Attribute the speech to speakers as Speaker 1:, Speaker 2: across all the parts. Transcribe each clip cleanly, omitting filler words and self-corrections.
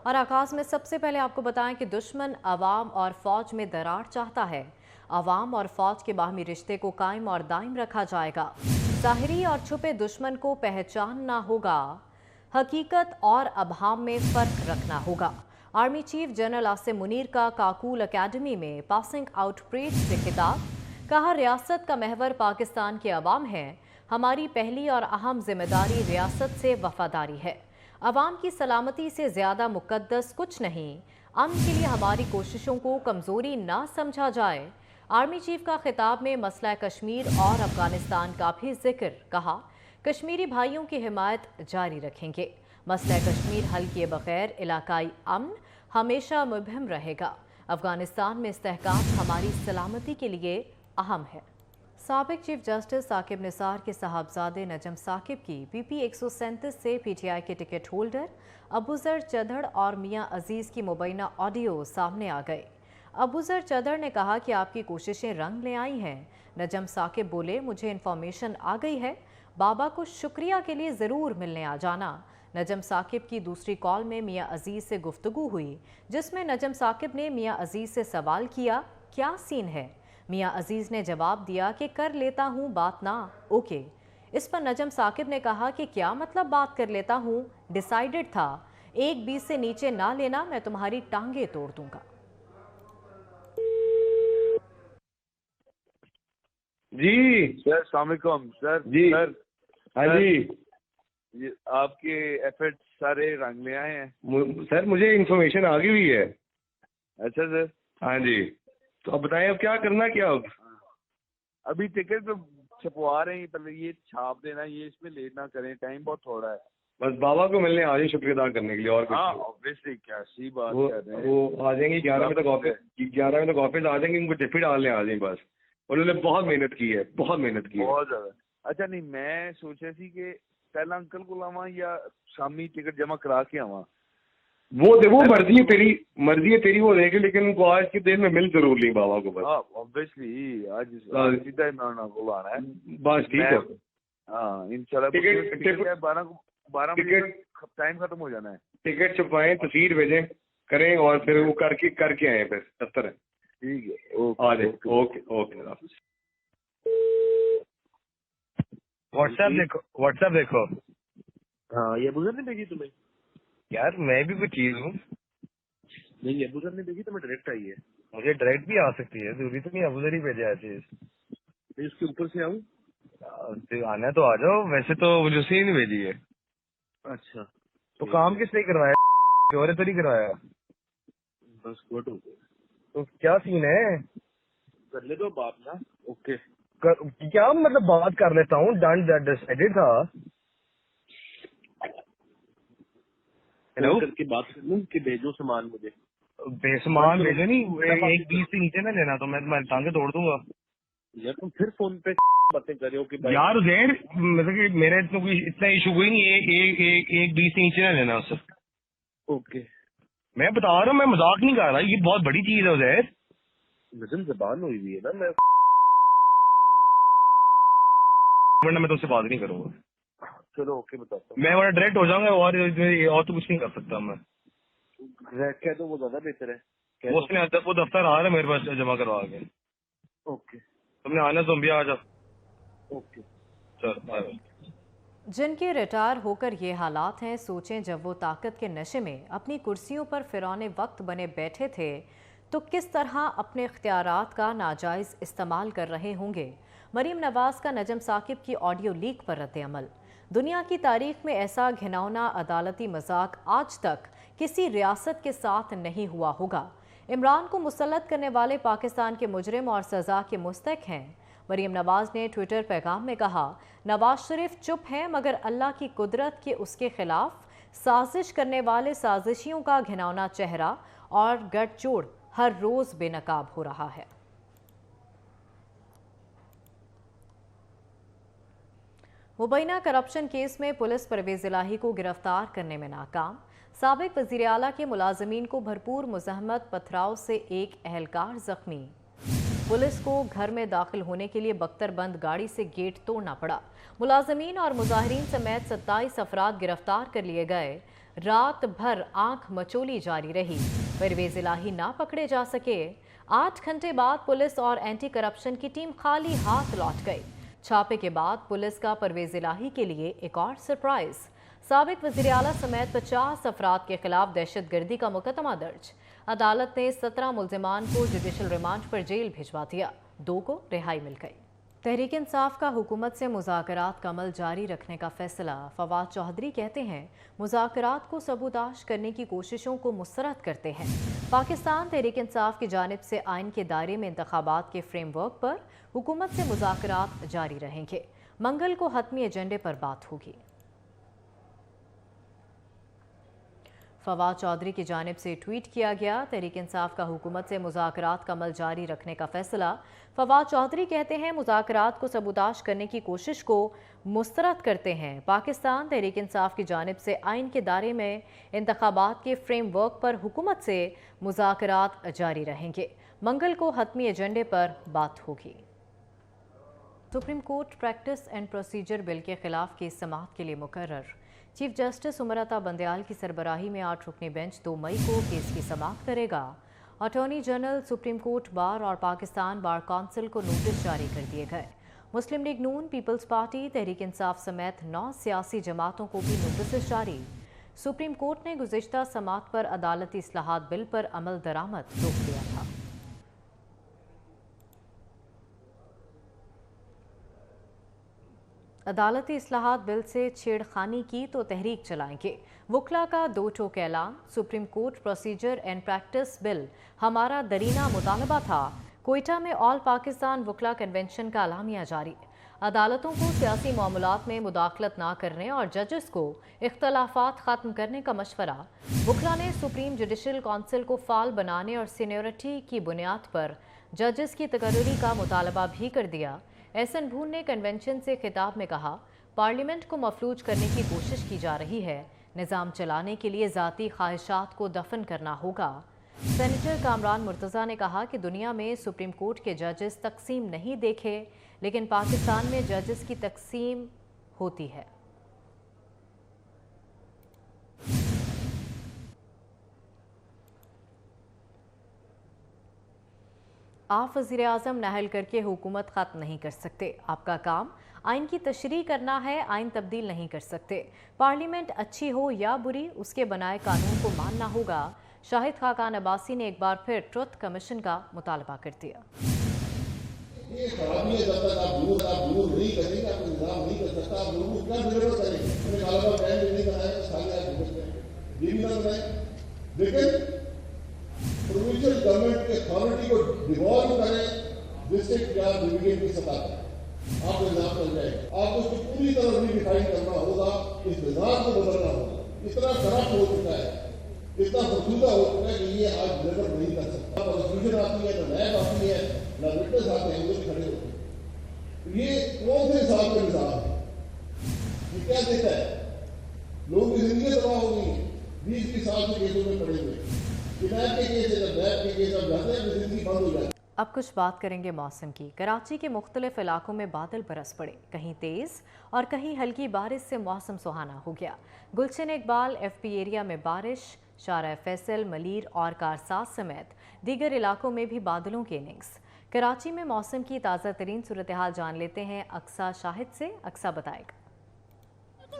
Speaker 1: اور آغاز میں سب سے پہلے آپ کو بتائیں کہ دشمن عوام اور فوج میں دراڑ چاہتا ہے۔ عوام اور فوج کے باہمی رشتے کو قائم اور دائم رکھا جائے گا۔ ظاہری اور چھپے دشمن کو پہچاننا ہوگا، حقیقت اور ابہام میں فرق رکھنا ہوگا۔ Army chief general Asim Munir کا کاکول اکیڈمی میں پاسنگ آؤٹ پریڈ سے خطاب، کہا ریاست کا محور پاکستان کے عوام ہے، ہماری پہلی اور اہم ذمہ داری ریاست سے وفاداری ہے۔ عوام کی سلامتی سے زیادہ مقدس کچھ نہیں، امن کے لیے ہماری کوششوں کو کمزوری نہ سمجھا جائے۔ آرمی چیف کا خطاب میں مسئلہ کشمیر اور افغانستان کا بھی ذکر، کہا کشمیری بھائیوں کی حمایت جاری رکھیں گے۔ مسئلہ کشمیر حل کیے بغیر علاقائی امن ہمیشہ مبہم رہے گا۔ افغانستان میں استحکام ہماری سلامتی کے لیے اہم ہے۔ سابق چیف جسٹس ثاقب نثار کے صاحبزادے نجم ثاقب کی پی پی 137 سے پی ٹی آئی کے ٹکٹ ہولڈر ابوذر چدھڑ اور میاں عزیز کی مبینہ آڈیو سامنے آ گئے۔ ابوذر چدھڑ نے کہا کہ آپ کی کوششیں رنگ لے آئی ہیں۔ نجم ثاقب بولے، مجھے انفارمیشن آ گئی ہے، بابا کو شکریہ کے لیے ضرور ملنے آ جانا۔ نجم ثاقب کی دوسری کال میں میاں عزیز سے گفتگو ہوئی، جس میں نجم ثاقب نے میاں عزیز سے سوال کیا، کیا سین ہے؟ میاں عزیز نے جواب دیا کہ کر لیتا ہوں بات نا، اوکے۔ اس پر نجم ثاقب نے کہا کہ کیا مطلب بات کر لیتا ہوں؟ ڈیسائیڈڈ تھا، 1-20 سے نیچے نہ لینا، میں تمہاری ٹانگیں توڑ دوں گا۔
Speaker 2: جی
Speaker 3: سر السلام علیکم سر۔
Speaker 2: جی
Speaker 3: سر
Speaker 2: ہاں جی
Speaker 3: آپ کے ایفرٹ سارے رنگ لے آئے ہیں
Speaker 2: سر، مجھے انفارمیشن آ گئی ہوئی ہے۔
Speaker 3: اچھا سر،
Speaker 2: ہاں جی، تو اب بتائیں اب کیا کرنا، کیا اب؟
Speaker 3: ابھی ٹکٹ تو چھپوا رہے ہیں، پہلے یہ چھاپ دینا، یہ اس میں لیٹ نہ کریں، ٹائم بہت تھوڑا ہے۔
Speaker 2: بس بابا کو ملنے آ جائیں شکریہ ادا کرنے کے لیے، اور
Speaker 3: ہاں
Speaker 2: کچھ
Speaker 3: اوبیسلی، کیا سی بات کر رہے ہیں۔
Speaker 2: وہ آ جائیں گے 11 بجے تک آفس، 11 بجے تک آفس آ جائیں گے، ان کو ٹفٹ ڈالنے آ جائیں بس۔ انہوں نے بہت محنت کی ہے، بہت محنت کی ہے،
Speaker 3: بہت زیادہ۔ اچھا نہیں، میں سوچ رہی تھی کہ پہلا انکل کو لاواں یا شامی ٹکٹ جمع کرا کے آواں۔
Speaker 2: وہ مرضی ہے تیری، مرضی ہے تیری، وہ دیکھ، لیکن ان کو آج کے دن میں مل ضرور لیں بابا کو بس۔
Speaker 3: ہاں اوبیسلی، آج سیدھا عمران کو لانا ہے
Speaker 2: بس ٹھیک ہے۔
Speaker 3: ہاں انشاءاللہ 12 بجے تک ٹائم ختم ہو جانا ہے۔
Speaker 2: ٹکٹ چھپائیں، تصویر بھیجیں کریں، اور پھر وہ کر کے آئیں، پھر دفتر ہے۔
Speaker 3: ٹھیک ہے،
Speaker 2: آ جائیں، اوکے اوکے۔
Speaker 4: واٹس ایپ دیکھو۔
Speaker 3: ہاں یہ ابوذر نے بھیجی تمہیں؟
Speaker 4: یار میں بھی کوئی چیز ہوں،
Speaker 3: نہیں ابوذر نے بھیجی، تمہیں ڈائریکٹ آئی ہے؟
Speaker 4: مجھے ڈائریکٹ بھی آ سکتی ہے، ضروری تو نہیں ابوذر ہی بھیجا ہے چیز۔
Speaker 3: نہیں اس کے اوپر سے آؤں؟
Speaker 4: آنا تو آ جاؤ، ویسے تو مجھے اسی نے نہیں بھیجی ہے۔
Speaker 3: اچھا
Speaker 4: تو کام کس نے کروایا؟ پیور تو نہیں کروایا؟
Speaker 3: بس گڈ ہو گیا،
Speaker 4: تو کیا سین ہے؟
Speaker 3: کر لے دو بات نا۔ اوکے،
Speaker 4: کیا مطلب بات کر لیتا ہوں، ڈن ڈیسائیڈڈ تھا۔ ہیلو،
Speaker 3: کر کے بات کر لوں کہ بھیجو سامان مجھے۔
Speaker 4: بے سامان بھیجو نہیں، 1-20 سے نیچے نہ لینا، تو میں تمہاری ٹانگیں توڑ دوں گا۔
Speaker 3: یار تم پھر فون پہ باتیں کر رہے ہو کہ
Speaker 4: یار زیر مطلب کہ میرے تو کوئی اتنا ایشو کوئی نہیں، 1-20 سے نیچے نہ لینا اس سے۔
Speaker 3: اوکے،
Speaker 4: میں بتا رہا ہوں، میں مذاق نہیں کر رہا، یہ بہت بڑی چیز ہے زیر۔
Speaker 3: نظم زبان ہوئی ہوئی ہے نا، میں
Speaker 4: ورنہ میں تو اس سے بات نہیں کروں گا،
Speaker 3: چلو اوکے بتاتا ہوں۔
Speaker 4: میں ورنہ ڈائریکٹ ہو جاؤں گا، اور تو کچھ نہیں کر سکتا میں۔
Speaker 3: کہہ دو وہ زیادہ بہتر ہے۔
Speaker 4: اس نے وہ دفتر آ رہا ہے میرے پاس جمع کروا کے،
Speaker 3: اوکے
Speaker 4: تم نے آنا زومبیا آ جاؤ۔
Speaker 3: اوکے
Speaker 4: چل
Speaker 1: جن کے ریٹائر ہو کر یہ حالات ہیں، سوچیں جب وہ طاقت کے نشے میں اپنی کرسیوں پر فرعون وقت بنے بیٹھے تھے تو کس طرح اپنے اختیارات کا ناجائز استعمال کر رہے ہوں گے۔ مریم نواز کا نجم ثاقب کی آڈیو لیک پر رد عمل۔ دنیا کی تاریخ میں ایسا گھناؤنا عدالتی مذاق آج تک کسی ریاست کے ساتھ نہیں ہوا ہوگا۔ عمران کو مسلط کرنے والے پاکستان کے مجرم اور سزا کے مستحق ہیں۔ مریم نواز نے ٹویٹر پیغام میں کہا، نواز شریف چپ ہیں، مگر اللہ کی قدرت کہ اس کے خلاف سازش کرنے والے سازشیوں کا گھناؤنا چہرہ اور گٹھ جوڑ ہر روز بے نقاب ہو رہا ہے۔ مبینہ کرپشن کیس میں پولیس پرویز الہی کو گرفتار کرنے میں ناکام۔ سابق وزیر اعلیٰ کے ملازمین کو بھرپور مزاحمت پتھراؤ سے ایک اہلکار زخمی۔ پولیس کو گھر میں داخل ہونے کے لیے بختر بند گاڑی سے گیٹ توڑنا پڑا۔ ملازمین اور مظاہرین سمیت 27 افراد گرفتار کر لیے گئے۔ रात भर आंख मचोली जारी रही। परवेज इलाही ना पकड़े जा सके। 8 घंटे बाद पुलिस और एंटी करप्शन की टीम खाली हाथ लौट गई। छापे के बाद पुलिस का परवेज इलाही के लिए एक और सरप्राइज। साबिक वज़ीर आला समेत 50 अफराद के खिलाफ दहशतगर्दी का मुकदमा दर्ज। अदालत ने 17 मुल्जिमान को जुडिशल रिमांड पर जेल भिजवा दिया। 2 को रिहाई मिल गई। तहरीक इंसाफ का हुकूमत से मुज़ाकरात का अमल जारी रखने का फैसला। फवाद चौधरी कहते हैं मुज़ाकरात को सबूताश करने की कोशिशों को मुस्तरद करते हैं। पाकिस्तान तहरीक इंसाफ की जानिब से आइन के दायरे में इंतखाबात के फ्रेमवर्क पर हुकूमत से मुज़ाकरात जारी रहेंगे। मंगल को हतमी एजेंडे पर बात होगी। फवाद चौधरी की जानिब से ट्वीट किया गया। तहरीक इंसाफ का हुकूमत से मुज़ाकरात का अमल जारी रखने का फैसला। फवाद चौधरी कहते हैं मुज़ाकरात को सबूताश करने की कोशिश को मुस्तरद करते हैं। पाकिस्तान तहरीक इंसाफ की जानिब से आइन के दायरे में इंतखाबात के फ्रेमवर्क पर हुकूमत से मुज़ाकरात जारी रहेंगे। मंगल को हतमी एजेंडे पर बात होगी। Supreme court practice and procedure bill के खिलाफ केस समाअत के लिए मुकर्रर। चीफ जस्टिस उमर अता बंदयाल की सरबराही में 8 रुकनी बेंच 2 मई को केस की समाअत करेगा। Attorney general, supreme court bar और पाकिस्तान बार काउंसिल को नोटिस जारी कर दिए गए। मुस्लिम लीग नून, पीपल्स पार्टी, तहरीक इंसाफ समेत 9 सियासी जमातों को भी नोटिस जारी। सुप्रीम कोर्ट ने गुज़िश्ता समाअत पर अदालती इस्लाहात बिल पर अमल दरामद रोक दिया था। अदालती इस्लाहात बिल से छेड़खानी की तो तहरीक चलाएंगे। वकला का 2 टोक ऐलान। Supreme court procedure and practice bill हमारा दरीना मुतालबा था। कोयटा में ऑल पाकिस्तान वकला कन्वेंशन का अलामिया जारी। अदालतों को सियासी मामलात में मुदाखलत ना करने और जजेस को इख्तलाफात ख़त्म करने का मशवरा। वकला ने सुप्रीम जुडिशल काउंसिल को फाल बनाने और सीनियरिटी की बुनियाद पर जजेस की तकर्री का मुतालबा भी कर दिया। एहसन भून ने कन्वेंशन से खिताब में कहा, पार्लियामेंट को मफलूज करने की कोशिश की जा रही है। निज़ाम चलाने के लिए ज़ाती ख्वाहिशात को दफन करना होगा। सेनेटर कामरान मुर्तज़ा ने कहा कि दुनिया में सुप्रीम कोर्ट के जजेस तकसीम नहीं देखे, लेकिन पाकिस्तान में जजेस की तकसीम होती है। आप वज़ीर आज़म नाहल करके हुकूमत ख़त्म नहीं कर सकते। आपका काम आइन की तशरीह करना है, आइन तब्दील नहीं कर सकते। पार्लियामेंट अच्छी हो या बुरी, उसके बनाए कानून को मानना होगा। शाहिद खाकान अब्बासी ने एक बार फिर ट्रुथ कमीशन का मुतालबा कर दिया।
Speaker 5: ये खराबी है, जब तक आप दूर नहीं करेंगे, आप इंतजाम नहीं कर सकता, आप लोगों को क्या डिलीवर करेंगे? हमें काला टाइम नहीं बनाया तो सारे आप भुगत रहे, ये भी ना बनाए। लेकिन प्रोविंशियल गवर्नमेंट के अथॉरिटी को डिवॉल्व करें डिस्ट्रिक्ट या डिवीजन की सतह पर, आप निजाम बन जाएगा। आपको उसको पूरी तरह रीडिफाइन करना होगा, इस निजाम को बदलना होगा। इतना करप्ट हो चुका है, इतना फसूदा हो चुका है कि ये आज डिलीवर नहीं कर सकता। प्रोसिक्यूशन आती है, न नैब आती है, न विटनेस आते हैं, वो खड़े होते हैं। ये कौन से हिसाब का निजाम है? ये क्या देता है? लोगों की जिंदगी तबाह हो गई है। 20-20 साल से केसों में पड़े हुए,
Speaker 1: अब कुछ बात करेंगे मौसम की। कराची के मुख्तलिफ इलाकों में बादल बरस पड़े, कहीं तेज़ और कहीं हल्की बारिश से मौसम सुहाना हो गया। गुलशन इकबाल FP एरिया में बारिश, शारा फैसल, मलीर और कारसाज समेत दीगर इलाकों में भी बादलों की इनिंग्स। कराची में मौसम की ताज़ा तरीन सूरत हाल जान लेते हैं अक्सा शाहिद से। अक्सा बताएगा।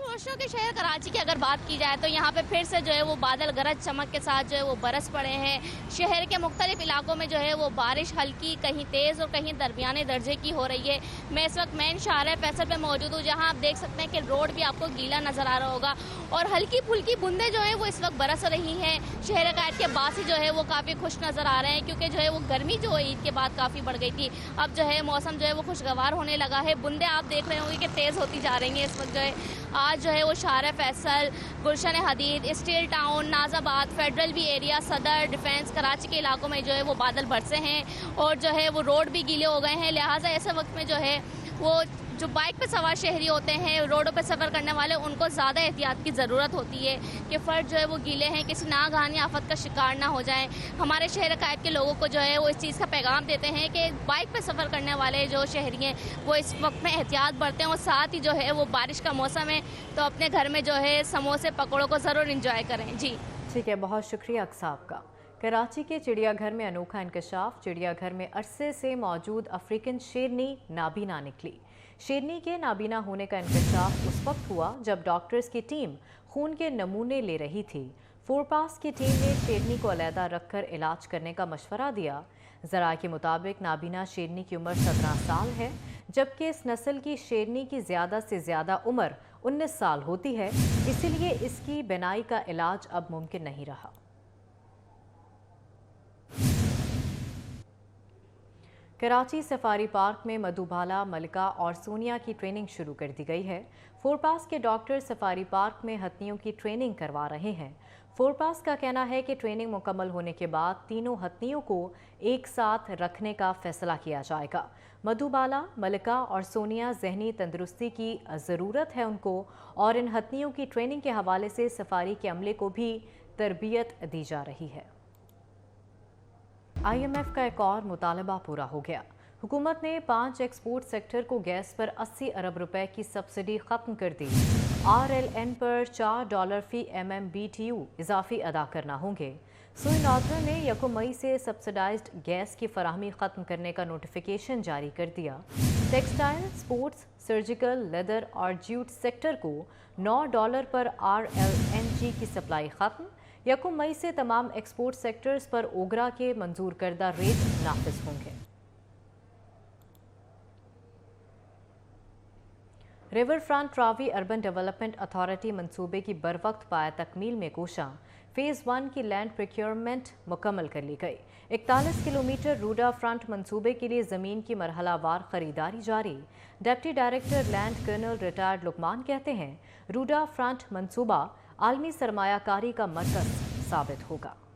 Speaker 6: रोशनों के शहर कराची की अगर बात की जाए तो यहाँ पे फिर से जो है वो बादल गरज चमक के साथ जो है वो बरस पड़े हैं। शहर के मुख्तलिफ इलाकों में जो है वो बारिश हल्की, कहीं तेज़ और कहीं दरमियाने दर्जे की हो रही है। मैं इस वक्त मेन शारा फैसल पे मौजूद हूँ, जहाँ आप देख सकते हैं कि रोड भी आपको गीला नजर आ रहा होगा और हल्की फुल्की बूंदे जो है वो इस वक्त बरस रही हैं। शहर कायद के बासी जो है वो काफ़ी खुश नज़र आ रहे हैं, क्योंकि जो है वो गर्मी जो है ईद के बाद काफ़ी बढ़ गई थी। अब जो है मौसम जो है वो खुशगवार होने लगा है। बूंदे आप देख रहे होंगे कि तेज़ होती जा रही हैं इस वक्त। जो है आज जो है वो शारा फैसल, गुलशन हदीद, स्टील टाउन, नाजाबाद, फेडरल भी एरिया, सदर, डिफेंस, कराची के इलाकों में जो है वो बादल बरसे हैं और जो है वो रोड भी गीले हो गए हैं। लिहाजा ऐसे वक्त में जो है वो जो बाइक पे सवार शहरी होते हैं, रोडों पे सफ़र करने वाले, उनको ज़्यादा एहतियात की ज़रूरत होती है कि फ़र्द जो है वो गीले हैं, किसी नागहानी आफत का शिकार ना हो जाएं। हमारे शहर कायद के लोगों को जो है वो इस चीज़ का पैगाम देते हैं कि बाइक पे सफ़र करने वाले जो शहरी हैं वो इस वक्त में एहतियात बरतें, और साथ ही जो है वो बारिश का मौसम है तो अपने घर में जो है समोसे पकौड़ों को ज़रूर इंजॉय करें। जी
Speaker 1: ठीक है, बहुत शुक्रिया अक्साब का। कराची के चिड़ियाघर में अनोखा इंकशाफ। चिड़ियाघर में अरसे से मौजूद अफ्रीकन शेरनी नाबीना निकली। शेरनी के नाबीना होने का इंकशाफ उस वक्त हुआ जब डॉक्टर्स की टीम खून के नमूने ले रही थी। फोरपास की टीम ने शेरनी को अलहदा रखकर इलाज करने का मशवरा दिया। ज़रा के मुताबिक नाबीना शेरनी की उम्र 17 साल है, जबकि इस नस्ल की शेरनी की ज़्यादा से ज़्यादा उम्र 19 साल होती है, इसीलिए इसकी बिनाई का इलाज अब मुमकिन नहीं रहा। कराची सफारी पार्क में मधुबाला, मलिका और सोनिया की ट्रेनिंग शुरू कर दी गई है। फोरपास के डॉक्टर सफारी पार्क में हथिनियों की ट्रेनिंग करवा रहे हैं। फोरपास का कहना है कि ट्रेनिंग मुकम्मल होने के बाद तीनों हथिनियों को एक साथ रखने का फैसला किया जाएगा। मधुबाला, मलिका और सोनिया ज़हनी तंदुरुस्ती की ज़रूरत है उनको, और इन हथिनियों की ट्रेनिंग के हवाले से सफारी के अमले को भी तरबियत दी जा रही है। IMF का एक और मुतालबा पूरा हो गया। हुकूमत ने 5 एक्सपोर्ट सेक्टर को गैस पर 80 अरब रुपए की सब्सिडी ख़त्म कर दी। RLN पर $4 फी MMBTU इजाफी अदा करना होंगे। सुई नॉर्दर्न ने 1 मई से सब्सिडाइज्ड गैस की फराहमी ख़त्म करने का नोटिफिकेशन जारी कर दिया। टेक्सटाइल, स्पोर्ट्स, सर्जिकल, लेदर और जूट सेक्टर को $9 पर RLNG की सप्लाई ख़त्म। 1 मई से तमाम एक्सपोर्ट सेक्टर्स पर ओगरा के मंजूर करदा रेट नाफिज होंगे। River front Ravi urban development authority मंसूबे की बरवक्त पाया तकमील में कोशां। फेज़ 1 की लैंड प्रोक्योरमेंट मुकम्मल कर ली गई। 41 किलोमीटर रूडा फ्रंट मंसूबे के लिए ज़मीन की मरहलावार खरीदारी जारी। Deputy director land colonel retired Luqman कहते हैं, रूडा फ्रंट मंसूबा आलमी सरमायाकारी का मरकज़ साबित होगा।